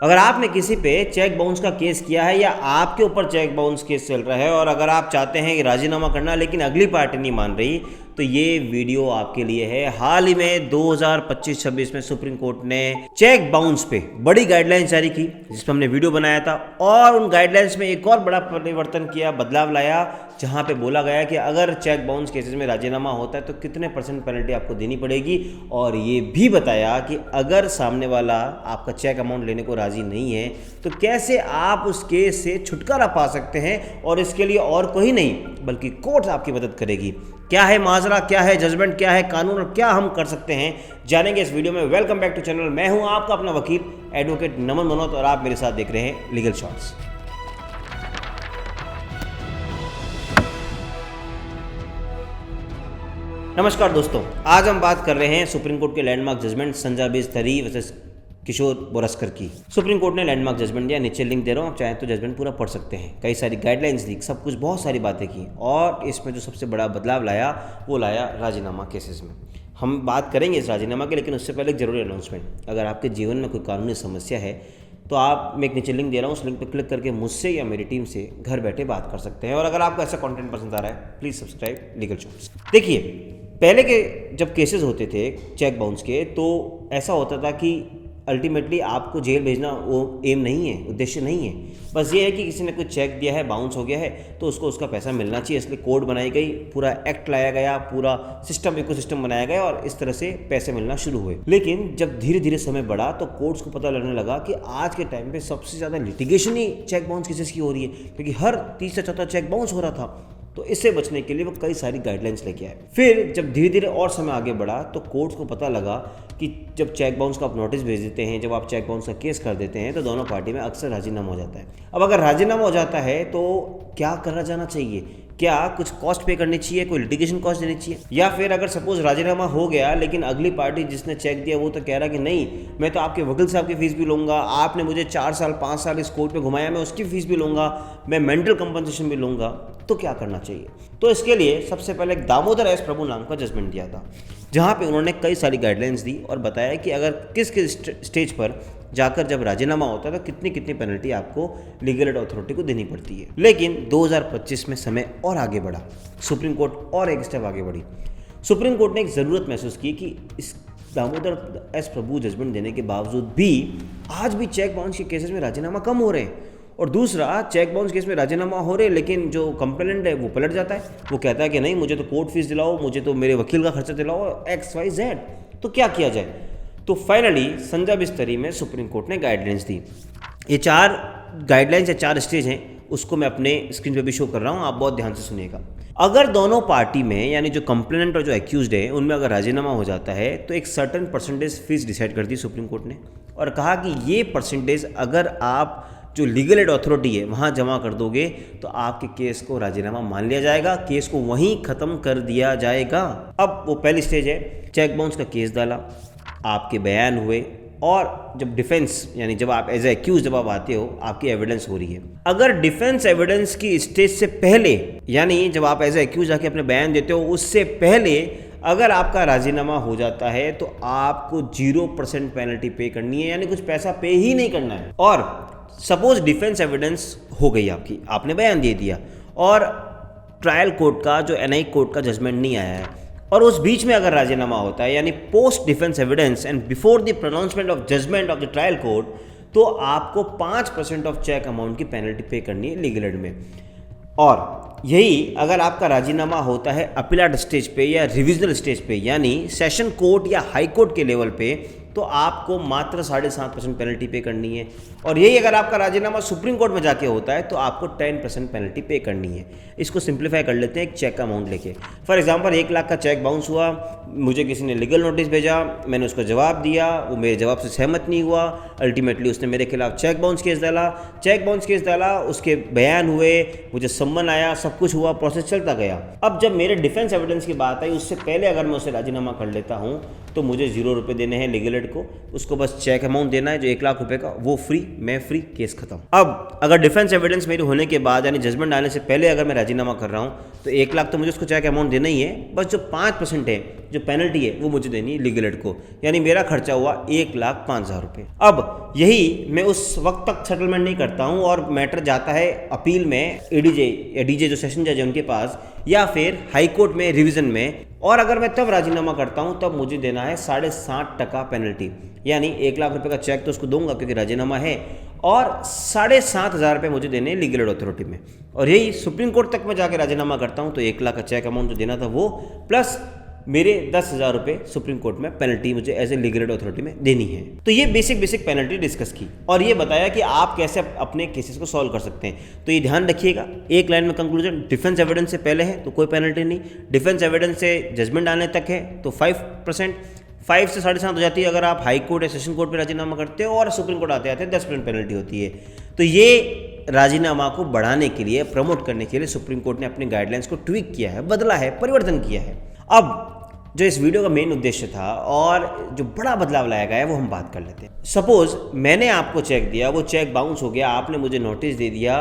अगर आपने किसी पे चेक बाउंस का केस किया है या आपके ऊपर चेक बाउंस केस चल रहा है और अगर आप चाहते हैं कि राजीनामा करना लेकिन अगली पार्टी नहीं मान रही, तो ये वीडियो आपके लिए है। हाल ही में 2025-26 में सुप्रीम कोर्ट ने चेक बाउंस पे बड़ी गाइडलाइंस जारी की, जिसमें हमने वीडियो बनाया था, और उन गाइडलाइंस में एक और बड़ा परिवर्तन किया, बदलाव लाया, जहां पे बोला गया कि अगर चेक बाउंस केसेस में राजीनामा होता है तो कितने % पेनल्टी आपको देनी पड़ेगी। और ये भी बताया कि अगर सामने वाला आपका चेक अमाउंट लेने को राजी नहीं है तो कैसे आप उस केस से छुटकारा पा सकते हैं, और इसके लिए और कोई नहीं बल्कि कोर्ट आपकी मदद करेगी। क्या है माजरा, क्या है जजमेंट, क्या है कानून और क्या हम कर सकते हैं, जानेंगे इस वीडियो में। Welcome back to channel. मैं हूं आपका अपना वकील एडवोकेट नमन मनोत और आप मेरे साथ देख रहे हैं लीगल शॉर्ट्स। नमस्कार दोस्तों, आज हम बात कर रहे हैं सुप्रीम कोर्ट के लैंडमार्क जजमेंट संजाबिज थरी वर्सेस किशोर बोरस्कर की। सुप्रीम कोर्ट ने लैंडमार्क जजमेंट दिया, नीचे लिंक दे रहा हूँ, आप चाहें तो जजमेंट पूरा पढ़ सकते हैं। कई सारी गाइडलाइंस दी, सब कुछ, बहुत सारी बातें की, और इसमें जो सबसे बड़ा बदलाव लाया वो लाया राजीनामा केसेस में। हम बात करेंगे इस राजीनामा के, लेकिन उससे पहले एक जरूरी अनाउंसमेंट। अगर आपके जीवन में कोई कानूनी समस्या है तो आप, मैं एक नीचे लिंक दे रहा हूँ, उस लिंक पर क्लिक करके मुझसे या मेरी टीम से घर बैठे बात कर सकते हैं। और अगर आपको ऐसा कंटेंट पसंद आ रहा है, प्लीज़ सब्सक्राइब लीगल शॉर्ट्स। देखिए, पहले के जब केसेस होते थे चेक बाउंस के, तो ऐसा होता था कि अल्टीमेटली आपको जेल भेजना वो एम नहीं है, उद्देश्य नहीं है। बस ये है कि किसी ने कुछ चेक दिया है, बाउंस हो गया है, तो उसको उसका पैसा मिलना चाहिए। इसलिए कोड बनाई गई, पूरा एक्ट लाया गया, पूरा सिस्टम, इकोसिस्टम बनाया गया, और इस तरह से पैसे मिलना शुरू हुए। लेकिन जब धीरे धीरे समय बढ़ा तो कोर्ट्स को पता लगने लगा कि आज के टाइम पे सबसे ज़्यादा लिटिगेशन ही चेक बाउंस केसेस की हो रही है, क्योंकि हर तीसरा चौथा चेक बाउंस हो रहा था। तो इससे बचने के लिए वो कई सारी गाइडलाइंस लेके आए। फिर जब धीरे धीरे और समय आगे बढ़ा तो कोर्ट्स को पता लगा कि जब चेक बाउंस का आप नोटिस भेज देते हैं, जब आप चेक बाउंस का केस कर देते हैं, तो दोनों पार्टी में अक्सर राजीनामा हो जाता है। अब अगर राजीनामा हो जाता है तो क्या करा जाना चाहिए? क्या कुछ कॉस्ट पे करनी चाहिए, कोई लिटिगेशन कॉस्ट देनी चाहिए, या फिर अगर सपोज राजीनामा हो गया लेकिन अगली पार्टी जिसने चेक दिया वो तो कह रहा है कि नहीं, मैं तो आपके वकील साहब की फीस भी लूँगा, आपने मुझे 4 साल 5 साल इस कोर्ट में घुमाया, मैं उसकी फीस भी लूँगा, मैं मेंटल कंपनसेशन भी लूँगा, तो क्या करना चाहिए? तो इसके लिए सबसे पहले एक दामोदर एस प्रभु नाम का जजमेंट दिया था, जहाँ पे उन्होंने कई सारी गाइडलाइंस दी और बताया कि अगर किस किस स्टेज पर जाकर जब राजीनामा होता है तो कितनी कितनी पेनल्टी आपको लीगल एड अथॉरिटी को देनी पड़ती है। लेकिन 2025 में समय और आगे बढ़ा, सुप्रीम कोर्ट और एक स्टेप आगे बढ़ी। सुप्रीम कोर्ट ने एक ज़रूरत महसूस की कि इस दामोदर एस प्रभु जजमेंट देने के बावजूद भी आज भी चेक बाउंस के केसेस में राजीनामा कम हो रहे हैं, और दूसरा, चेक बाउंस केस में राजीनामा हो रहे लेकिन जो कंप्लेनेंट है वो पलट जाता है, वो कहता है कि नहीं, मुझे तो कोर्ट फीस दिलाओ, मुझे तो मेरे वकील का खर्चा दिलाओ, XYZ। तो क्या किया जाए? तो फाइनली संजाबिज थरी में सुप्रीम कोर्ट ने गाइडलाइंस दी। ये 4 गाइडलाइंस या 4 स्टेज हैं, उसको मैं अपने स्क्रीन पे भी शो कर रहा हूँ, आप बहुत ध्यान से सुनिएगा। अगर दोनों पार्टी में, यानी जो कंप्लेनेंट और जो एक्यूज्ड है, उनमें अगर राजीनामा हो जाता है तो एक सर्टेन परसेंटेज फीस डिसाइड कर दी सुप्रीम कोर्ट ने, और कहा कि ये परसेंटेज अगर आप जो लीगल एड अथॉरिटी है वहाँ जमा कर दोगे तो आपके केस को राजीनामा मान लिया जाएगा, केस को वहीं ख़त्म कर दिया जाएगा। अब वो पहली स्टेज है, चेक बाउंस का केस डाला, आपके बयान हुए, और जब डिफेंस, यानी जब आप एज ए एक्यूज जब आप आते हो, आपकी एविडेंस हो रही है। अगर डिफेंस एविडेंस की स्टेज से पहले, यानी जब आप एज ए एक्यूज आके अपने बयान देते हो, उससे पहले अगर आपका राजीनामा हो जाता है तो आपको 0% पेनल्टी पे करनी है, यानी कुछ पैसा पे ही नहीं करना है। और सपोज डिफेंस एविडेंस हो गई आपकी, आपने बयान दे दिया, और ट्रायल कोर्ट का, जो NI कोर्ट का जजमेंट नहीं आया है, और उस बीच में अगर राजीनामा होता है, यानी post defence evidence and before the pronouncement of judgement of the trial court, तो आपको 5% ऑफ चेक अमाउंट की पेनल्टी पे करनी है लीगल एड में। और यही अगर आपका राजीनामा होता है अपीलेट स्टेज पे या रिविजनल स्टेज पे, यानी सेशन कोर्ट या हाई कोर्ट के लेवल पे, तो आपको मात्र 7.5% पेनल्टी पे करनी है। और यही अगर आपका राजीनामा सुप्रीम कोर्ट में जाके होता है तो आपको 10% पेनल्टी पे करनी है। इसको सिंप्लीफाई कर लेते हैं एक चेक अमाउंट लेके। फॉर एग्जांपल 1 लाख का चेक बाउंस हुआ, मुझे किसी ने लीगल नोटिस भेजा, मैंने उसको जवाब दिया, वो मेरे जवाब से सहमत नहीं हुआ, अल्टीमेटली उसने मेरे खिलाफ चेक बाउंस केस डाला, उसके बयान हुए, मुझे सम्मन आया, सब कुछ हुआ, प्रोसेस चलता गया। अब जब मेरे डिफेंस एविडेंस की बात आई, उससे पहले अगर मैं उसे राजीनामा कर लेता हूँ तो मुझे 0 रुपये देने हैं लीगल एड हेड को, उसको बस चेक अमाउंट देना है जो 1 लाख रुपए का, वो फ्री, मैं फ्री, केस खत्म। अब अगर डिफेंस एविडेंस मेरी होने के बाद यानी जजमेंट आने से पहले अगर मैं राजीनामा कर रहा हूँ तो 1 लाख तो मुझे उसको चेक अमाउंट देना ही है, बस जो 5% है जो पेनल्टी है वो मुझे देनी है लीगल एड को, यानी मेरा खर्चा हुआ 1,05,000 रुपये। अब यही मैं उस वक्त तक सेटलमेंट नहीं करता हूँ और मैटर जाता है अपील में एडीजे या डीजे जो सेशन जज है उनके पास, या फिर हाई कोर्ट में रिवीजन में, और अगर मैं तब राजीनामा करता हूं तब मुझे देना है 7.5% पेनल्टी, यानी 1 लाख रुपए का चेक तो उसको दूंगा क्योंकि राजीनामा है, और 7,500 रुपये मुझे देने लीगल एड अथॉरिटी में। और यही सुप्रीम कोर्ट तक मैं जाके राजीनामा करता हूं तो 1 लाख का चेक अमाउंट जो देना था वो, प्लस मेरे 10,000 रुपये सुप्रीम कोर्ट में पेनल्टी मुझे as a legal aid authority में देनी है। तो ये बेसिक पेनल्टी डिस्कस की और ये बताया कि आप कैसे अपने केसेस को सॉल्व कर सकते हैं। तो ये ध्यान रखिएगा, एक लाइन में कंक्लूजन, डिफेंस एविडेंस से पहले है तो कोई पेनल्टी नहीं, डिफेंस एविडेंस से जजमेंट आने तक है तो 5%, 5 से 7.5 हो जाती है अगर आप हाई कोर्ट या सेशन कोर्ट में राजीनामा करते हो, और सुप्रीम कोर्ट आते आते 10% पेनल्टी होती है। तो ये राजीनामा को बढ़ाने के लिए, प्रमोट करने के लिए सुप्रीम कोर्ट ने अपने गाइडलाइंस को ट्विक किया है, बदला है, परिवर्तन किया है। अब जो इस वीडियो का मेन उद्देश्य था और जो बड़ा बदलाव लाया गया है वो हम बात कर लेते हैं। सपोज मैंने आपको चेक दिया, वो चेक बाउंस हो गया, आपने मुझे नोटिस दे दिया,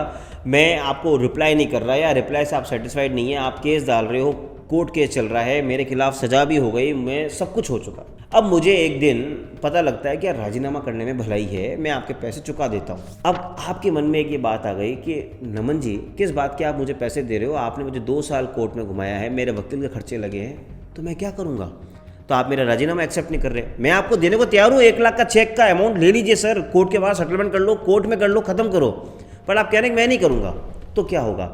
मैं आपको रिप्लाई नहीं कर रहा या रिप्लाई से आप सेटिस्फाइड नहीं है, आप केस डाल रहे हो, कोर्ट केस चल रहा है, मेरे खिलाफ सजा भी हो गई, मैं सब कुछ हो चुका। अब मुझे एक दिन पता लगता है कि यार राजीनामा करने में भलाई है, मैं आपके पैसे चुका देता हूँ। अब आपके मन में एक ये बात आ गई कि नमन जी किस बात के आप मुझे पैसे दे रहे हो, आपने मुझे 2 साल कोर्ट में घुमाया है, मेरे वकील के खर्चे लगे हैं, तो मैं क्या करूँगा? तो आप मेरा राजीनामा एक्सेप्ट नहीं कर रहे, मैं आपको देने को तैयार हूँ, 1 लाख का चेक का अमाउंट ले लीजिए सर, कोर्ट के बाहर सेटलमेंट कर लो, कोर्ट में कर लो, खत्म करो, पर आप कह रहे हैं मैं नहीं करूँगा। तो क्या होगा?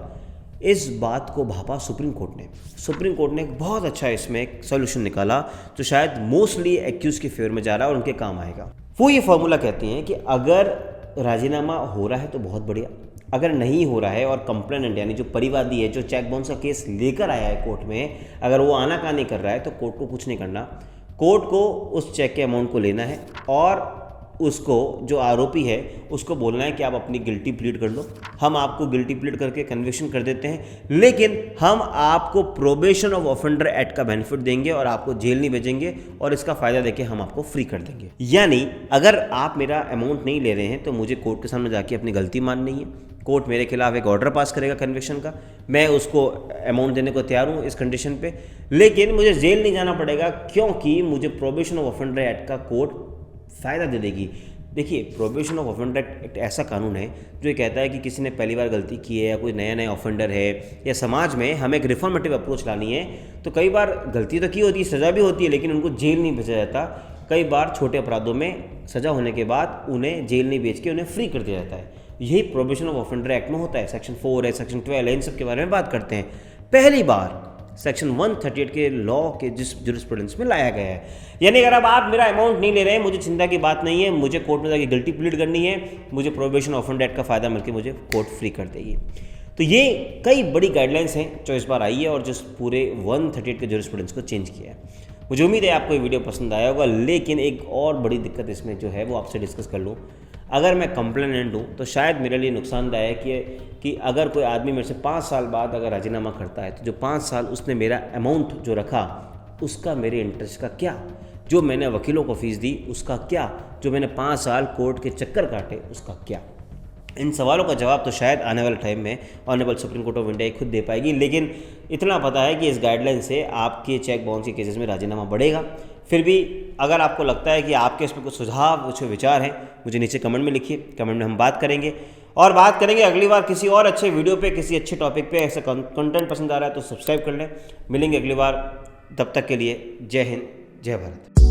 इस बात को भापा सुप्रीम कोर्ट ने। सुप्रीम कोर्ट ने एक बहुत अच्छा इसमें एक सोल्यूशन निकाला जो शायद मोस्टली एक्यूज के फेवर में जा रहा है और उनके काम आएगा। वो ये फॉर्मूला कहती हैं कि अगर राजीनामा हो रहा है तो बहुत बढ़िया, अगर नहीं हो रहा है और कंप्लेनेंट यानी जो परिवादी है, जो चेक बाउंस का केस लेकर आया है कोर्ट में, अगर वो आनाकानी कर रहा है तो कोर्ट को कुछ नहीं करना, कोर्ट को उस चेक के अमाउंट को लेना है और उसको जो आरोपी है उसको बोलना है कि आप अपनी गिल्टी प्लीड कर लो, हम आपको गिल्टी प्लीड करके कन्विक्शन कर देते हैं, लेकिन हम आपको प्रोबेशन ऑफ ऑफेंडर एक्ट का बेनिफिट देंगे और आपको जेल नहीं भेजेंगे और इसका फ़ायदा देके हम आपको फ्री कर देंगे। यानी अगर आप मेरा अमाउंट नहीं ले रहे हैं तो मुझे कोर्ट के सामने जाके अपनी गलती माननी है, कोर्ट मेरे खिलाफ एक ऑर्डर पास करेगा कन्विक्शन का, मैं उसको अमाउंट देने को तैयार हूँ इस कंडीशन पे, लेकिन मुझे जेल नहीं जाना पड़ेगा क्योंकि मुझे प्रोबेशन ऑफ ऑफेंडर एक्ट का कोर्ट फ़ायदा दे देगी। देखिए, प्रोबेशन ऑफ ऑफेंडर एक्ट ऐसा कानून है जो ये कहता है कि किसी ने पहली बार गलती की है या कोई नया ऑफेंडर है या समाज में हमें एक रिफॉर्मेटिव अप्रोच लानी है, तो कई बार गलती तो की होती है, सज़ा भी होती है, लेकिन उनको जेल नहीं भेजा जाता। कई बार छोटे अपराधों में सज़ा होने के बाद उन्हें जेल नहीं भेज के उन्हें फ्री कर दिया जाता है। यही प्रोबेशन ऑफ ऑफेंडर एक्ट में होता है। सेक्शन 4 है, सेक्शन 12 है, इन सब के बारे में बात करते हैं। पहली बार सेक्शन 138 के लॉ के जिस जुरिस्प्रूडेंस में लाया गया है। यानी अगर अब आप मेरा अमाउंट नहीं ले रहे हैं, मुझे चिंता की बात नहीं है, मुझे कोर्ट में जाके गिल्टी प्लीड करनी है, मुझे प्रोबेशन ऑफ ऑफेंडर एक्ट का फ़ायदा मिलकर मुझे कोर्ट फ्री कर देगी। तो ये कई बड़ी गाइडलाइंस हैं जो इस बार आई है और जिस पूरे 138 के जुरिस्प्रूडेंस को चेंज किया है। मुझे उम्मीद है आपको ये वीडियो पसंद आया होगा, लेकिन एक और बड़ी दिक्कत इसमें जो है वो आपसे डिस्कस कर लूँ। अगर मैं कंप्लेनेंट हूँ तो शायद मेरे लिए नुकसानदायक है कि अगर कोई आदमी मेरे से 5 साल बाद अगर राजीनामा करता है तो जो 5 साल उसने मेरा अमाउंट जो रखा उसका, मेरे इंटरेस्ट का क्या, जो मैंने वकीलों को फीस दी उसका क्या, जो मैंने 5 साल कोर्ट के चक्कर काटे उसका क्या। इन सवालों का जवाब तो शायद आने वाले टाइम में honourable supreme court of India खुद दे पाएगी, लेकिन इतना पता है कि इस गाइडलाइन से आपके चेक बाउंस के केसेस में राजीनामा बढ़ेगा। फिर भी अगर आपको लगता है कि आपके इसमें कुछ सुझाव, कुछ विचार हैं, मुझे नीचे कमेंट में लिखिए, कमेंट में हम बात करेंगे और बात करेंगे अगली बार किसी और अच्छे वीडियो पे, किसी अच्छे टॉपिक पे। ऐसा कंटेंट पसंद आ रहा है तो सब्सक्राइब कर लें। मिलेंगे अगली बार, तब तक के लिए जय हिंद, जय भारत।